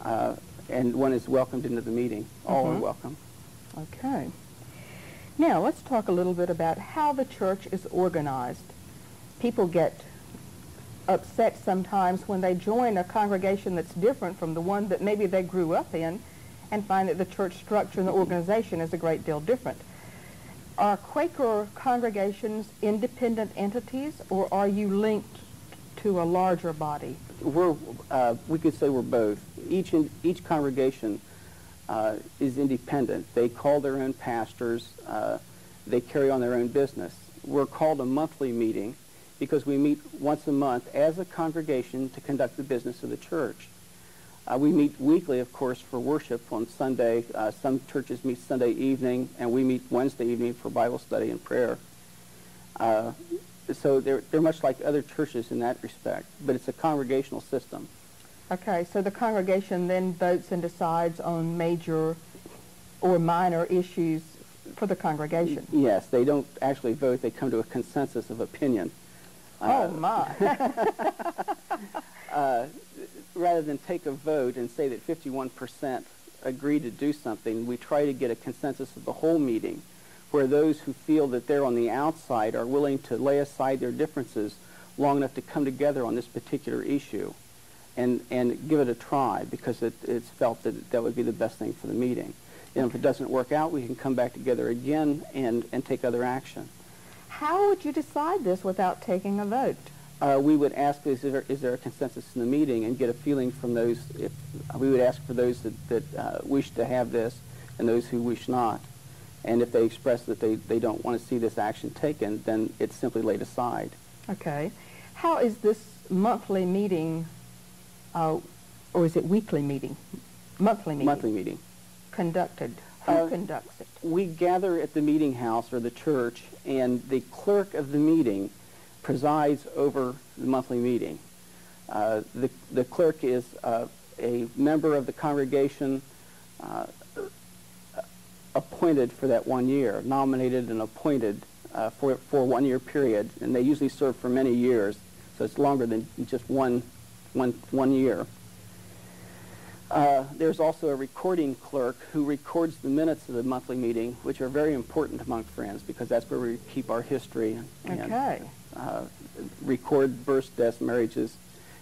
and one is welcomed into the meeting. All are welcome. Okay. Now, let's talk a little bit about how the church is organized. People get upset sometimes when they join a congregation that's different from the one that maybe they grew up in and find that the church structure and the organization is a great deal different. Are Quaker congregations independent entities, or are you linked to a larger body? We could say we're both. Each congregation is independent. They call their own pastors. They carry on their own business. We're called a monthly meeting because we meet once a month as a congregation to conduct the business of the church. We meet weekly, of course, for worship on Sunday. Some churches meet Sunday evening, and we meet Wednesday evening for Bible study and prayer. So they're much like other churches in that respect, but it's a congregational system. Okay, so the congregation then votes and decides on major or minor issues for the congregation? Yes, they don't actually vote. They come to a consensus of opinion. Oh, my. Rather than take a vote and say that 51% agree to do something, we try to get a consensus of the whole meeting, where those who feel that they're on the outside are willing to lay aside their differences long enough to come together on this particular issue and give it a try, because it's felt that that would be the best thing for the meeting. And if it doesn't work out, we can come back together again and take other action. How would you decide this without taking a vote? We would ask, is there a consensus in the meeting, and get a feeling from those. We would ask for those that wish to have this and those who wish not. And if they express that they don't want to see this action taken, then it's simply laid aside. Okay. How is this monthly meeting, or is it weekly meeting? Monthly meeting. Monthly meeting. Conducted. Who conducts it? We gather at the meeting house or the church, and the clerk of the meeting presides over the monthly meeting. The clerk is a member of the congregation appointed for that 1 year, nominated and appointed for a 1 year period, and they usually serve for many years, so it's longer than just one year. There's also a recording clerk who records the minutes of the monthly meeting, which are very important among Friends, because that's where we keep our history and record births, deaths, marriages,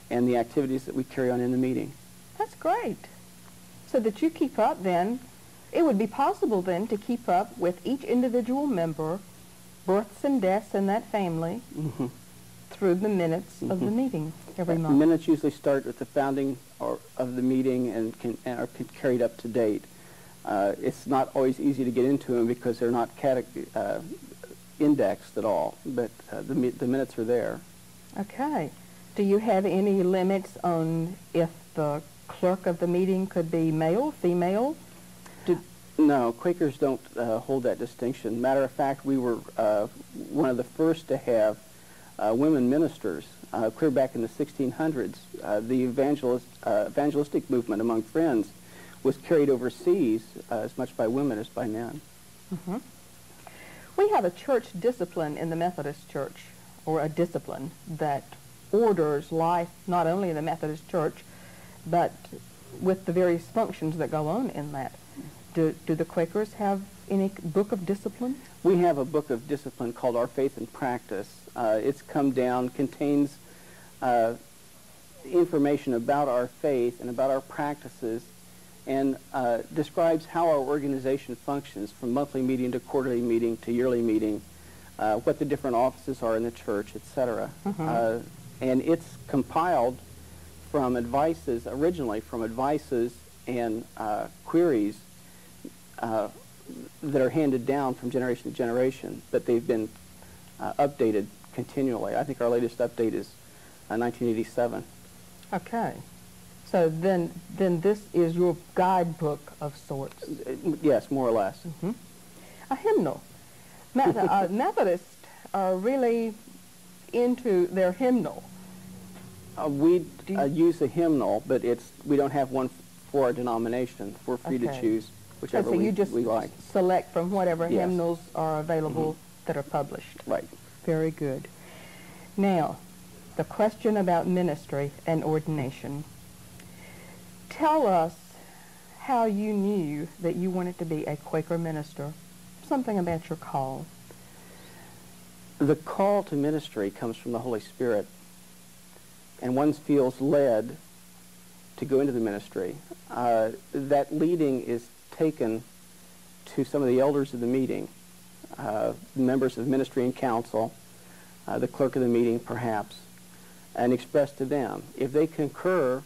and the activities that we carry on in the meeting. That's great. So that you keep up then, it would be possible then to keep up with each individual member, births and deaths in that family, through the minutes of the meeting every month. The minutes usually start with the founding of the meeting and are carried up to date. It's not always easy to get into them because they're not indexed at all, but the minutes are there. Okay. Do you have any limits on if the clerk of the meeting could be male, female? No, Quakers don't hold that distinction. Matter of fact, we were one of the first to have women ministers. Clear back in the 1600s, the evangelistic movement among Friends was carried overseas as much by women as by men. We have a church discipline in the Methodist Church, or a discipline that orders life not only in the Methodist Church, but with the various functions that go on in that. Do the Quakers have any book of discipline? We have a book of discipline called Our Faith and Practice. It's come down, contains information about our faith and about our practices, and describes how our organization functions from monthly meeting to quarterly meeting to yearly meeting, what the different offices are in the church, etc. And it's compiled from advices, originally from advices and queries that are handed down from generation to generation, but they've been updated continually. I think our latest update is 1987. Okay. So then this is your guidebook of sorts. Yes, more or less. A hymnal. Methodists are really into their hymnal. We use a hymnal, but we don't have one for our denomination. We're free to choose whichever we like. Select from whatever hymnals are available that are published. Right. Very good. Now, the question about ministry and ordination. Tell us how you knew that you wanted to be a Quaker minister, something about your call. The call to ministry comes from the Holy Spirit, and one feels led to go into the ministry. That leading is taken to some of the elders of the meeting, members of ministry and council, the clerk of the meeting perhaps, and expressed to them. If they concur,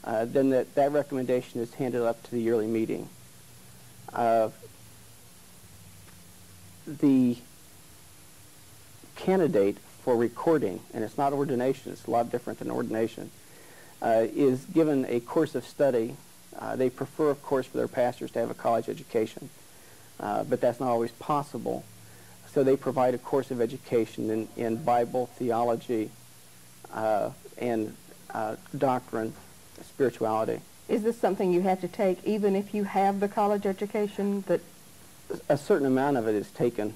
then that recommendation is handed up to the yearly meeting. The candidate for recording, and it's not ordination, it's a lot different than ordination, is given a course of study. They prefer, of course, for their pastors to have a college education, but that's not always possible. So they provide a course of education in Bible, theology, and doctrine, spirituality. Is this something you have to take even if you have the college education? That a certain amount of it is taken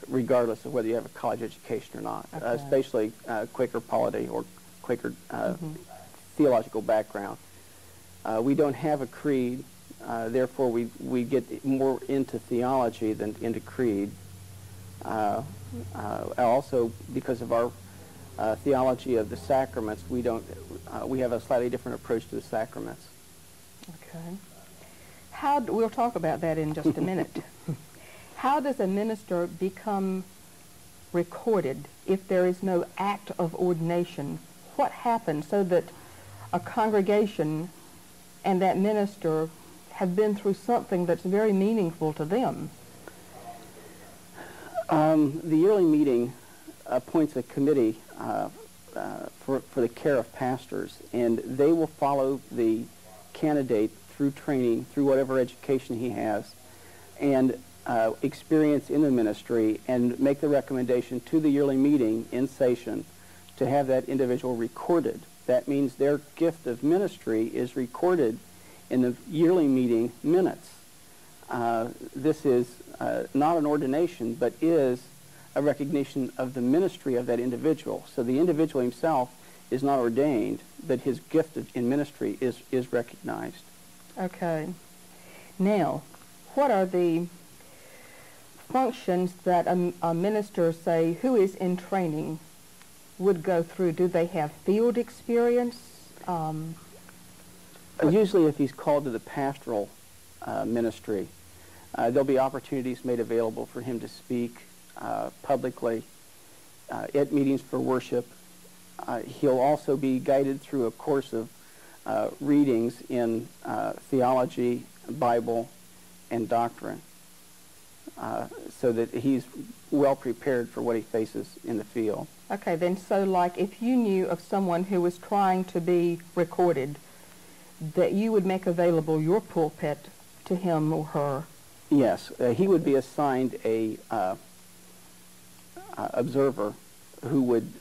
regardless of whether you have a college education or not, okay. Especially Quaker polity or Quaker theological background. We don't have a creed, therefore we get more into theology than into creed. Also, because of our theology of the sacraments, we have a slightly different approach to the sacraments. Okay. We'll talk about that in just a minute. How does a minister become recorded if there is no act of ordination? What happens so that a congregation and that minister have been through something that's very meaningful to them? The yearly meeting appoints a committee for the care of pastors, and they will follow the candidate through training, through whatever education he has, and experience in the ministry, and make the recommendation to the yearly meeting in session to have that individual recorded. That means their gift of ministry is recorded in the yearly meeting minutes. This is not an ordination, but is a recognition of the ministry of that individual. So the individual himself is not ordained, but his gift in ministry is recognized. Okay. Now, what are the functions that a minister, say, who is in training would go through? Do they have field experience? Usually if he's called to the pastoral ministry, there'll be opportunities made available for him to speak publicly at meetings for worship. He'll also be guided through a course of readings in theology, Bible, and doctrine, so that he's well prepared for what he faces in the field. Okay, then, so like if you knew of someone who was trying to be recorded, that you would make available your pulpit to him or her? Yes, he would be assigned a observer who would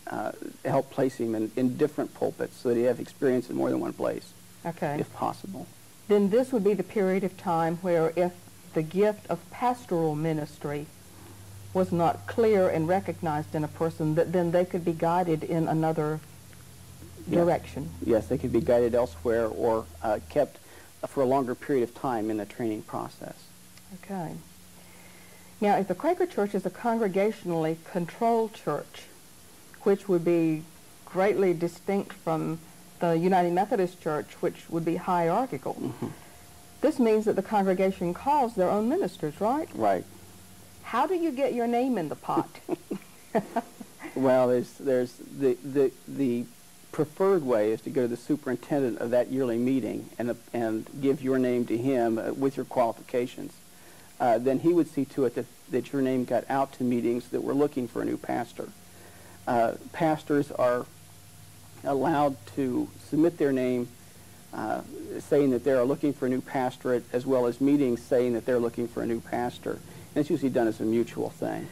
help place him in different pulpits so that he have experience in more than one place, okay, if possible. Then this would be the period of time where if the gift of pastoral ministry was not clear and recognized in a person, that then they could be guided in another direction. Yes, they could be guided elsewhere or kept for a longer period of time in the training process. Okay. Now, if the Quaker Church is a congregationally controlled church, which would be greatly distinct from the United Methodist Church, which would be hierarchical, this means that the congregation calls their own ministers, right? Right. How do you get your name in the pot? Well, there's the preferred way is to go to the superintendent of that yearly meeting and give your name to him with your qualifications. Then he would see to it that your name got out to meetings that were looking for a new pastor. Pastors are allowed to submit their name saying that they are looking for a new pastorate, as well as meetings saying that they're looking for a new pastor. And it's usually done as a mutual thing.